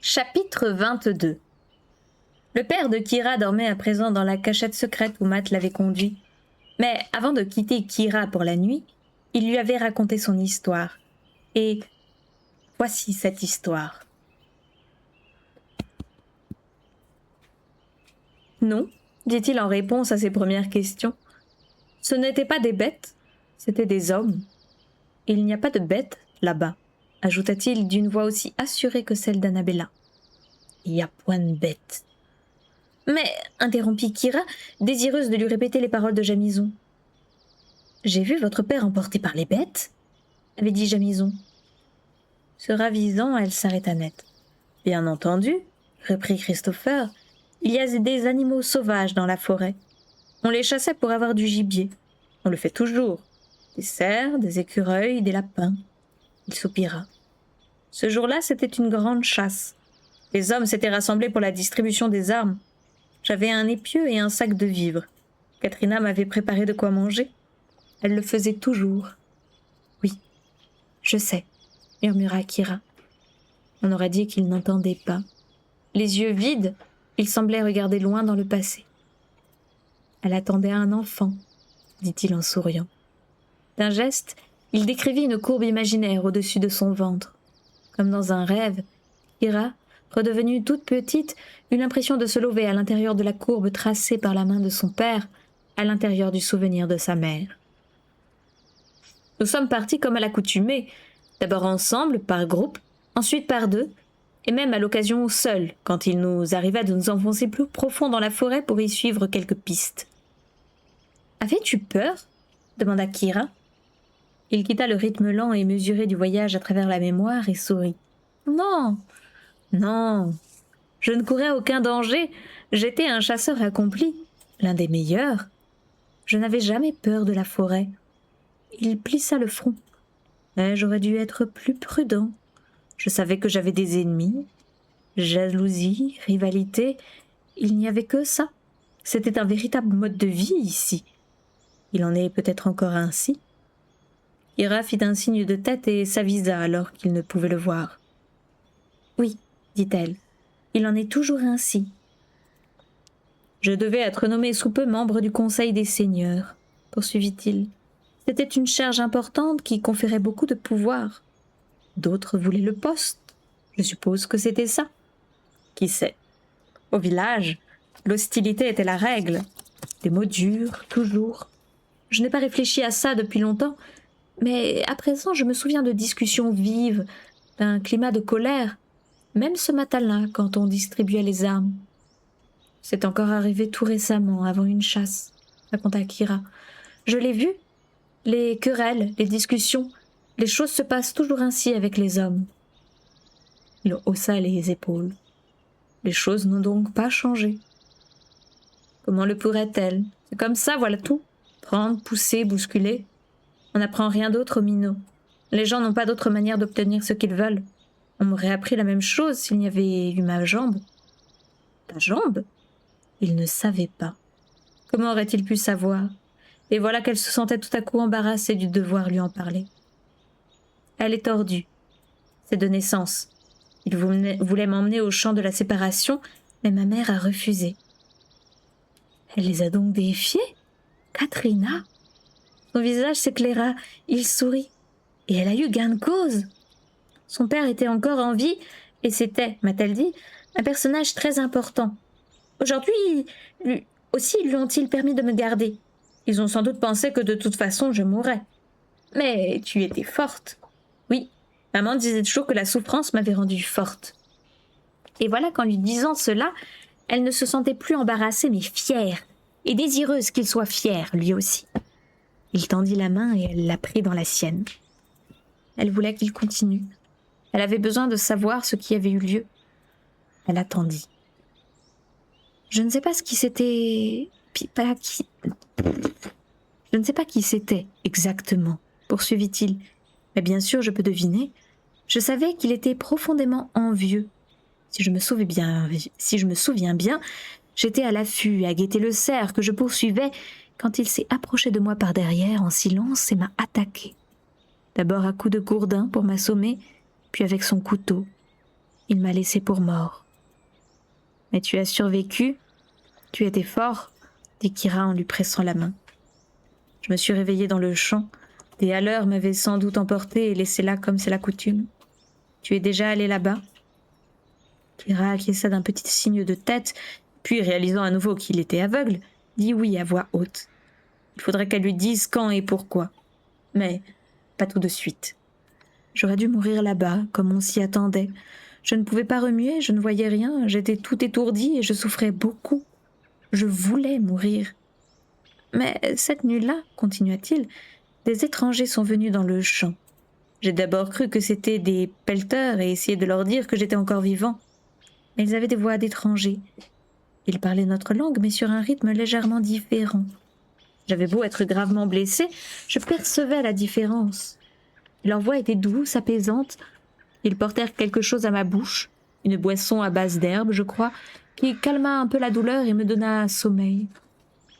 Chapitre 22. Le père de Kira dormait à présent dans la cachette secrète où Matt l'avait conduit. Mais avant de quitter Kira pour la nuit, il lui avait raconté son histoire. Et voici cette histoire. Non, dit-il en réponse à ses premières questions. Ce n'étaient pas des bêtes, c'étaient des hommes. Il n'y a pas de bêtes là-bas, ajouta-t-il d'une voix aussi assurée que celle d'Annabella. Il y a point de bêtes. Mais, interrompit Kira, désireuse de lui répéter les paroles de Jamison. J'ai vu votre père emporté par les bêtes, avait dit Jamison. Se ravisant, elle s'arrêta net. Bien entendu, reprit Christopher, il y a des animaux sauvages dans la forêt. On les chassait pour avoir du gibier. On le fait toujours. Des cerfs, des écureuils, des lapins. Il soupira. Ce jour-là, c'était une grande chasse. Les hommes s'étaient rassemblés pour la distribution des armes. J'avais un épieu et un sac de vivres. Katrina m'avait préparé de quoi manger. Elle le faisait toujours. Oui, je sais, murmura Kira. On aurait dit qu'il n'entendait pas. Les yeux vides, il semblait regarder loin dans le passé. Elle attendait un enfant, dit-il en souriant. D'un geste, il décrivit une courbe imaginaire au-dessus de son ventre. Comme dans un rêve, Kira, redevenue toute petite, eut l'impression de se lever à l'intérieur de la courbe tracée par la main de son père, à l'intérieur du souvenir de sa mère. Nous sommes partis comme à l'accoutumée, d'abord ensemble, par groupe, ensuite par deux, et même à l'occasion seuls, quand il nous arriva de nous enfoncer plus profond dans la forêt pour y suivre quelques pistes. « Avais-tu peur » demanda Kira. Il quitta le rythme lent et mesuré du voyage à travers la mémoire et sourit. « Non, non, je ne courais aucun danger, j'étais un chasseur accompli, l'un des meilleurs. Je n'avais jamais peur de la forêt. » Il plissa le front. Mais j'aurais dû être plus prudent. Je savais que j'avais des ennemis. Jalousie, rivalité, il n'y avait que ça. C'était un véritable mode de vie ici. Il en est peut-être encore ainsi. Ira fit un signe de tête et s'avisa alors qu'il ne pouvait le voir. Oui, dit-elle, il en est toujours ainsi. Je devais être nommé sous peu membre du Conseil des Seigneurs, poursuivit-il. C'était une charge importante qui conférait beaucoup de pouvoir. D'autres voulaient le poste. Je suppose que c'était ça. Qui sait? Au village, l'hostilité était la règle. Des mots durs, toujours. Je n'ai pas réfléchi à ça depuis longtemps, mais à présent je me souviens de discussions vives, d'un climat de colère, même ce matin-là quand on distribuait les armes. C'est encore arrivé tout récemment, avant une chasse, raconta Kira. Je l'ai vu. Les querelles, les discussions, les choses se passent toujours ainsi avec les hommes. Il haussa les épaules. Les choses n'ont donc pas changé. Comment le pourraient-elles? C'est comme ça, voilà tout. Prendre, pousser, bousculer. On n'apprend rien d'autre aux minots. Les gens n'ont pas d'autre manière d'obtenir ce qu'ils veulent. On m'aurait appris la même chose s'il n'y avait eu ma jambe. Ta jambe? Il ne savait pas. Comment aurait-il pu savoir? Et voilà qu'elle se sentait tout à coup embarrassée du devoir lui en parler. Elle est tordue. C'est de naissance. Il voulait m'emmener au champ de la séparation, mais ma mère a refusé. Elle les a donc défiés? Katrina? Son visage s'éclaira, il sourit. Et elle a eu gain de cause. Son père était encore en vie, et c'était, m'a-t-elle dit, un personnage très important. Aujourd'hui, aussi lui ont-ils permis de me garder. Ils ont sans doute pensé que de toute façon je mourrais. Mais tu étais forte. Oui, maman disait toujours que la souffrance m'avait rendue forte. Et voilà qu'en lui disant cela, elle ne se sentait plus embarrassée mais fière, et désireuse qu'il soit fier, lui aussi. Il tendit la main et elle la prit dans la sienne. Elle voulait qu'il continue. Elle avait besoin de savoir ce qui avait eu lieu. Elle attendit. Je ne sais pas ce qui s'était... Je ne sais pas qui c'était, exactement, poursuivit-il. Mais bien sûr, je peux deviner. Je savais qu'il était profondément envieux. Si je me souviens bien, j'étais à l'affût, à guetter le cerf que je poursuivais, quand il s'est approché de moi par derrière en silence et m'a attaqué. D'abord à coups de gourdin pour m'assommer, puis avec son couteau. Il m'a laissé pour mort. »« Mais tu as survécu. Tu étais fort, » dit Kira en lui pressant la main. Je me suis réveillée dans le champ. Des haleurs m'avaient sans doute emporté et laissé là comme c'est la coutume. Tu es déjà allé là-bas ? Kira acquiesça d'un petit signe de tête, puis, réalisant à nouveau qu'il était aveugle, dit oui à voix haute. Il faudrait qu'elle lui dise quand et pourquoi. Mais pas tout de suite. J'aurais dû mourir là-bas, comme on s'y attendait. Je ne pouvais pas remuer, je ne voyais rien, j'étais tout étourdie et je souffrais beaucoup. Je voulais mourir. Mais cette nuit-là, continua-t-il, des étrangers sont venus dans le champ. J'ai d'abord cru que c'étaient des pelleteurs et essayé de leur dire que j'étais encore vivant. Mais ils avaient des voix d'étrangers. Ils parlaient notre langue, mais sur un rythme légèrement différent. J'avais beau être gravement blessée, je percevais la différence. Leur voix était douce, apaisante. Ils portèrent quelque chose à ma bouche, une boisson à base d'herbe, je crois, qui calma un peu la douleur et me donna sommeil.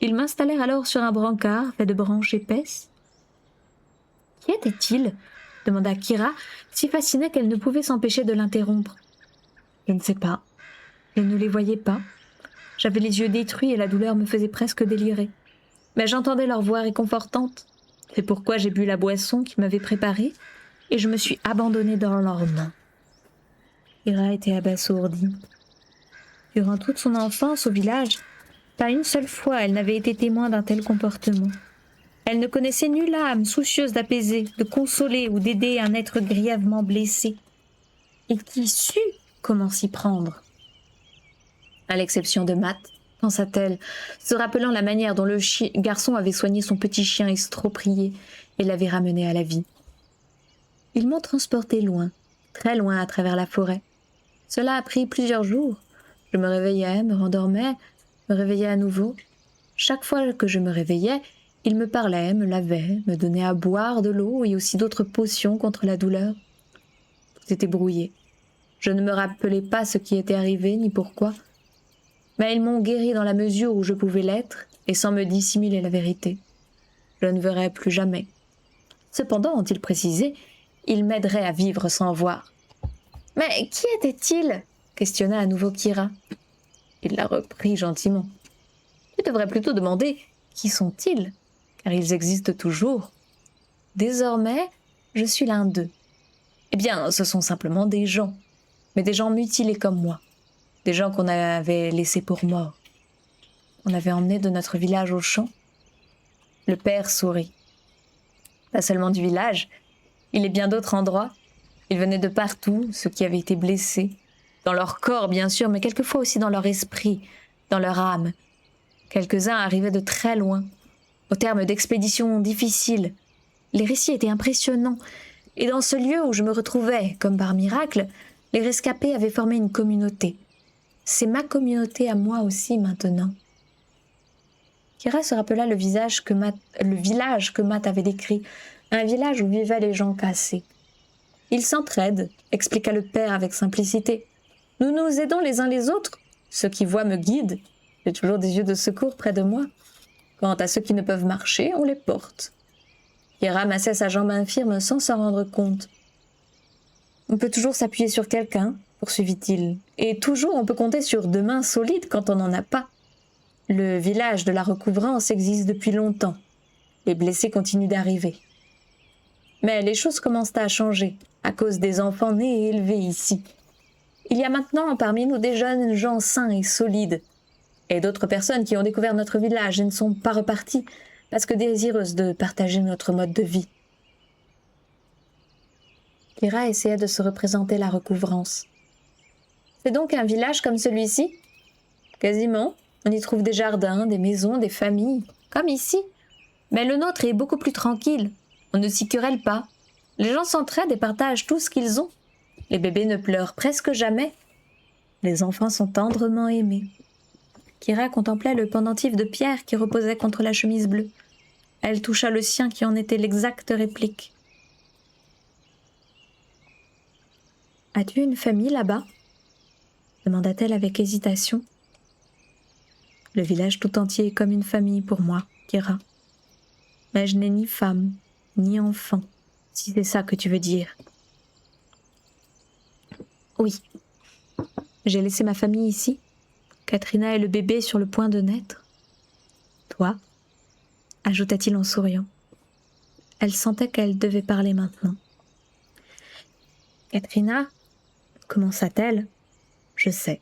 Ils m'installèrent alors sur un brancard fait de branches épaisses. « Qui était-il » demanda Kira, si fascinée qu'elle ne pouvait s'empêcher de l'interrompre. « Je ne sais pas. Je ne les voyais pas. J'avais les yeux détruits et la douleur me faisait presque délirer. Mais j'entendais leur voix réconfortante. C'est pourquoi j'ai bu la boisson qu'ils m'avaient préparée et je me suis abandonnée dans leurs mains. » Kira était abasourdie. Durant toute son enfance au village, pas une seule fois elle n'avait été témoin d'un tel comportement. Elle ne connaissait nulle âme soucieuse d'apaiser, de consoler ou d'aider un être grièvement blessé. Et qui sut comment s'y prendre ? À l'exception de Matt, pensa-t-elle, se rappelant la manière dont le garçon avait soigné son petit chien estropié et l'avait ramené à la vie. Ils m'ont transporté loin, très loin à travers la forêt. Cela a pris plusieurs jours. Je me réveillais, me rendormais, me réveillais à nouveau. Chaque fois que je me réveillais, il me parlait, me lavait, me donnait à boire de l'eau et aussi d'autres potions contre la douleur. Tout était brouillé. Je ne me rappelais pas ce qui était arrivé ni pourquoi. Mais ils m'ont guéri dans la mesure où je pouvais l'être et sans me dissimuler la vérité. Je ne verrai plus jamais. Cependant, ont-ils précisé, ils m'aideraient à vivre sans voir. « Mais qui était-il » questionna à nouveau Kira. Il la reprit gentiment. « Tu devrais plutôt demander qui sont-ils, car ils existent toujours. Désormais, je suis l'un d'eux. Eh bien, ce sont simplement des gens, mais des gens mutilés comme moi, des gens qu'on avait laissés pour morts. On avait emmené de notre village au champ. » Le père sourit. « Pas seulement du village, il est bien d'autres endroits. Ils venaient de partout, ceux qui avaient été blessés, dans leur corps bien sûr, mais quelquefois aussi dans leur esprit, dans leur âme. Quelques-uns arrivaient de très loin, au terme d'expéditions difficiles. Les récits étaient impressionnants, et dans ce lieu où je me retrouvais, comme par miracle, les rescapés avaient formé une communauté. C'est ma communauté à moi aussi maintenant. » Kira se rappela le village que Matt avait décrit, un village où vivaient les gens cassés. « Ils s'entraident », expliqua le père avec simplicité. « Nous nous aidons les uns les autres. Ceux qui voient me guident. J'ai toujours des yeux de secours près de moi. Quant à ceux qui ne peuvent marcher, on les porte. » Kira massait sa jambe infirme sans s'en rendre compte. « On peut toujours s'appuyer sur quelqu'un, » poursuivit-il, « et toujours on peut compter sur deux mains solides quand on n'en a pas. Le village de la recouvrance existe depuis longtemps. Les blessés continuent d'arriver. Mais les choses commencent à changer, à cause des enfants nés et élevés ici. Il y a maintenant parmi nous des jeunes gens sains et solides, et d'autres personnes qui ont découvert notre village et ne sont pas reparties, parce que désireuses de partager notre mode de vie. » Kira essayait de se représenter la recouvrance. « C'est donc un village comme celui-ci ? » ?»« Quasiment. On y trouve des jardins, des maisons, des familles, comme ici. Mais le nôtre est beaucoup plus tranquille. On ne s'y querelle pas. Les gens s'entraident et partagent tout ce qu'ils ont. Les bébés ne pleurent presque jamais. Les enfants sont tendrement aimés. » Kira contemplait le pendentif de pierre qui reposait contre la chemise bleue. Elle toucha le sien qui en était l'exacte réplique. « As-tu une famille là-bas » demanda-t-elle avec hésitation. « Le village tout entier est comme une famille pour moi, Kira. Mais je n'ai ni femme, ni enfant, si c'est ça que tu veux dire. »« Oui, J'ai laissé ma famille ici. Katrina et le bébé sur le point de naître. Toi, ajouta-t-il en souriant. Elle sentait qu'elle devait parler maintenant. Katrina, commença-t-elle, je sais,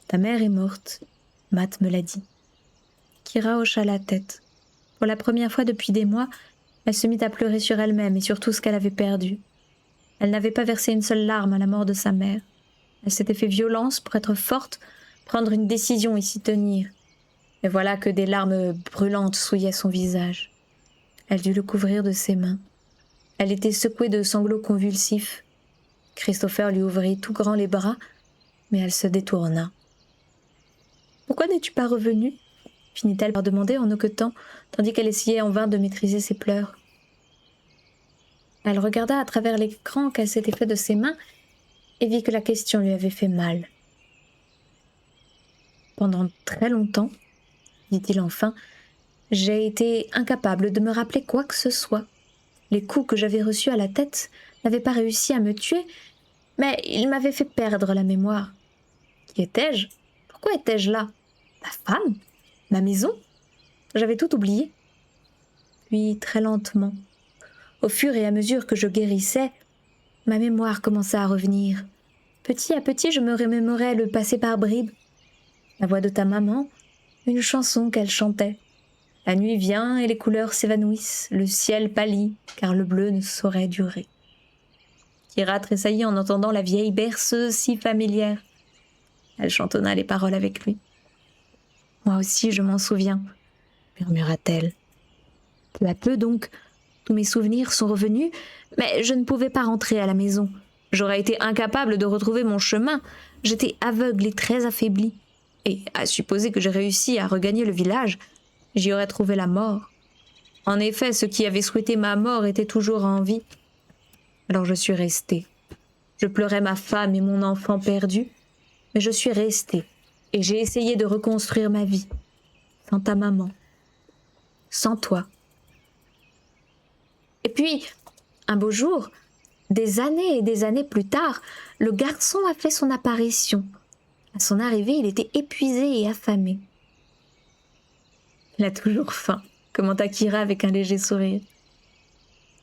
ta mère est morte. Matt me l'a dit. Kira hocha la tête. Pour la première fois depuis des mois, elle se mit à pleurer sur elle-même et sur tout ce qu'elle avait perdu. Elle n'avait pas versé une seule larme à la mort de sa mère. Elle s'était fait violence pour être forte, prendre une décision et s'y tenir. Et voilà que des larmes brûlantes souillaient son visage. Elle dut le couvrir de ses mains. Elle était secouée de sanglots convulsifs. Christopher lui ouvrit tout grand les bras, mais elle se détourna. « Pourquoi n'es-tu pas revenue ?» finit-elle par demander en hoquetant, tandis qu'elle essayait en vain de maîtriser ses pleurs. Elle regarda à travers l'écran qu'elle s'était fait de ses mains et vit que la question lui avait fait mal. « Pendant très longtemps, dit-il enfin, j'ai été incapable de me rappeler quoi que ce soit. Les coups que j'avais reçus à la tête n'avaient pas réussi à me tuer, mais ils m'avaient fait perdre la mémoire. Qui étais-je? Pourquoi étais-je là? Ma femme? Ma maison? J'avais tout oublié. Puis, très lentement, au fur et à mesure que je guérissais, ma mémoire commença à revenir. Petit à petit, je me remémorais le passé par bribes. La voix de ta maman, une chanson qu'elle chantait. La nuit vient et les couleurs s'évanouissent, le ciel pâlit, car le bleu ne saurait durer. Kira tressaillit en entendant la vieille berceuse si familière. Elle chantonna les paroles avec lui. « Moi aussi, je m'en souviens, » murmura-t-elle. Peu à peu donc, tous mes souvenirs sont revenus, mais je ne pouvais pas rentrer à la maison. J'aurais été incapable de retrouver mon chemin. J'étais aveugle et très affaiblie. Et à supposer que j'ai réussi à regagner le village, j'y aurais trouvé la mort. En effet, ceux qui avaient souhaité ma mort étaient toujours en vie. Alors je suis restée. Je pleurais ma femme et mon enfant perdu, mais je suis restée et j'ai essayé de reconstruire ma vie. Sans ta maman. Sans toi. Et puis, un beau jour, des années et des années plus tard, le garçon a fait son apparition. À son arrivée, il était épuisé et affamé. « Il a toujours faim », commenta Kira avec un léger sourire.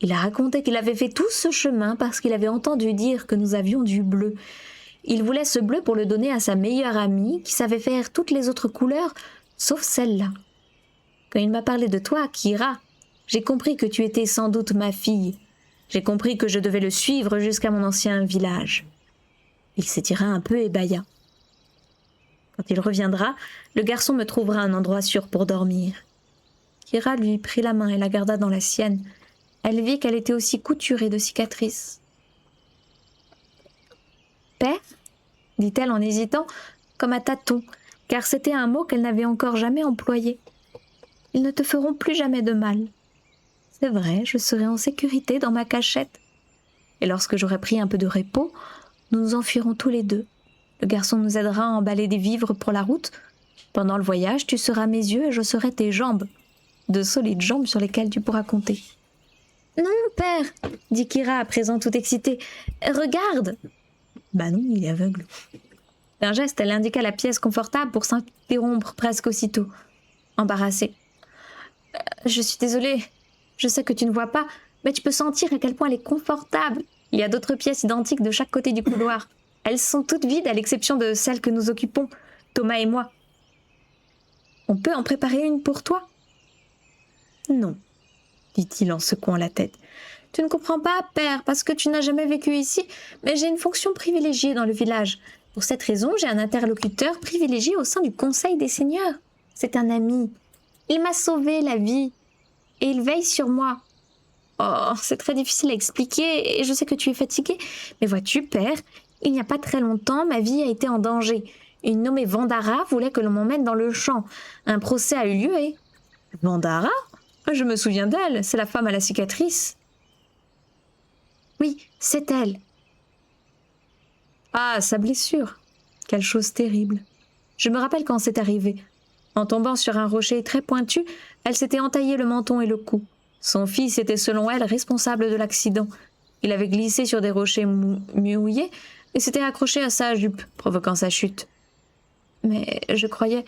Il a raconté qu'il avait fait tout ce chemin parce qu'il avait entendu dire que nous avions du bleu. Il voulait ce bleu pour le donner à sa meilleure amie qui savait faire toutes les autres couleurs, sauf celle-là. Quand il m'a parlé de toi, Kira, j'ai compris que tu étais sans doute ma fille. J'ai compris que je devais le suivre jusqu'à mon ancien village. Il s'étira un peu et bâilla. Quand il reviendra, le garçon me trouvera un endroit sûr pour dormir. Kira lui prit la main et la garda dans la sienne. Elle vit qu'elle était aussi couturée de cicatrices. « Père » dit-elle en hésitant, comme à tâtons, car c'était un mot qu'elle n'avait encore jamais employé. « Ils ne te feront plus jamais de mal. C'est vrai, je serai en sécurité dans ma cachette. Et lorsque j'aurai pris un peu de repos, nous nous enfuirons tous les deux. Le garçon nous aidera à emballer des vivres pour la route. Pendant le voyage, tu seras mes yeux et je serai tes jambes. De solides jambes sur lesquelles tu pourras compter. »« Non, père !» dit Kira à présent tout excitée. « Regarde !» Bah non, il est aveugle. D'un geste, elle indiqua la pièce confortable pour s'interrompre presque aussitôt. Embarrassée. « Je suis désolée. Je sais que tu ne vois pas, mais tu peux sentir à quel point elle est confortable. Il y a d'autres pièces identiques de chaque côté du couloir. Elles sont toutes vides à l'exception de celle que nous occupons, Thomas et moi. On peut en préparer une pour toi ? » ?»« Non, » dit-il en secouant la tête. « Tu ne comprends pas, père, parce que tu n'as jamais vécu ici, mais j'ai une fonction privilégiée dans le village. Pour cette raison, j'ai un interlocuteur privilégié au sein du Conseil des Seigneurs. C'est un ami. Il m'a sauvé la vie. Et il veille sur moi. Oh, c'est très difficile à expliquer et je sais que tu es fatigué. Mais vois-tu, père, il n'y a pas très longtemps, ma vie a été en danger. Une nommée Vandara voulait que l'on m'emmène dans le champ. Un procès a eu lieu et... »« Vandara ? Je me souviens d'elle, c'est la femme à la cicatrice. »« Oui, c'est elle. »« Ah, sa blessure. Quelle chose terrible. Je me rappelle quand c'est arrivé. En tombant sur un rocher très pointu, elle s'était entaillé le menton et le cou. Son fils était selon elle responsable de l'accident. Il avait glissé sur des rochers mouillés, et s'était accroché à sa jupe, provoquant sa chute. Mais je croyais...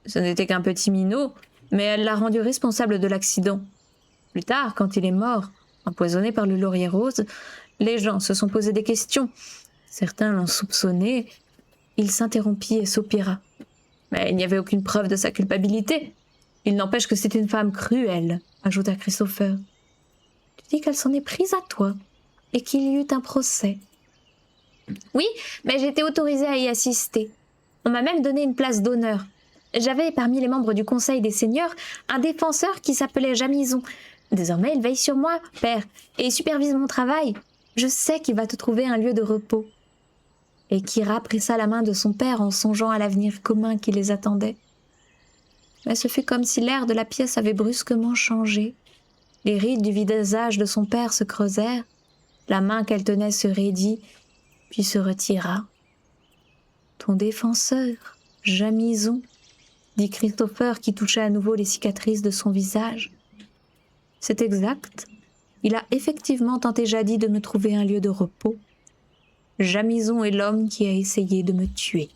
Ce n'était qu'un petit minot, mais elle l'a rendu responsable de l'accident. Plus tard, quand il est mort, empoisonné par le laurier rose, les gens se sont posé des questions. Certains l'ont soupçonné. Il s'interrompit et soupira. Mais il n'y avait aucune preuve de sa culpabilité. Il n'empêche que c'était une femme cruelle, ajouta Christopher. Tu dis qu'elle s'en est prise à toi, et qu'il y eut un procès. Oui, mais j'ai été autorisée à y assister. On m'a même donné une place d'honneur. J'avais, parmi les membres du Conseil des Seigneurs, un défenseur qui s'appelait Jamison. Désormais, il veille sur moi, père, et supervise mon travail. Je sais qu'il va te trouver un lieu de repos. Et Kyra pressa la main de son père en songeant à l'avenir commun qui les attendait. Mais ce fut comme si l'air de la pièce avait brusquement changé. Les rides du visage de son père se creusèrent, la main qu'elle tenait se raidit, puis se retira. « Ton défenseur, Jamison », dit Christopher qui toucha à nouveau les cicatrices de son visage. « C'est exact. Il a effectivement tenté jadis de me trouver un lieu de repos. Jamison est l'homme qui a essayé de me tuer. »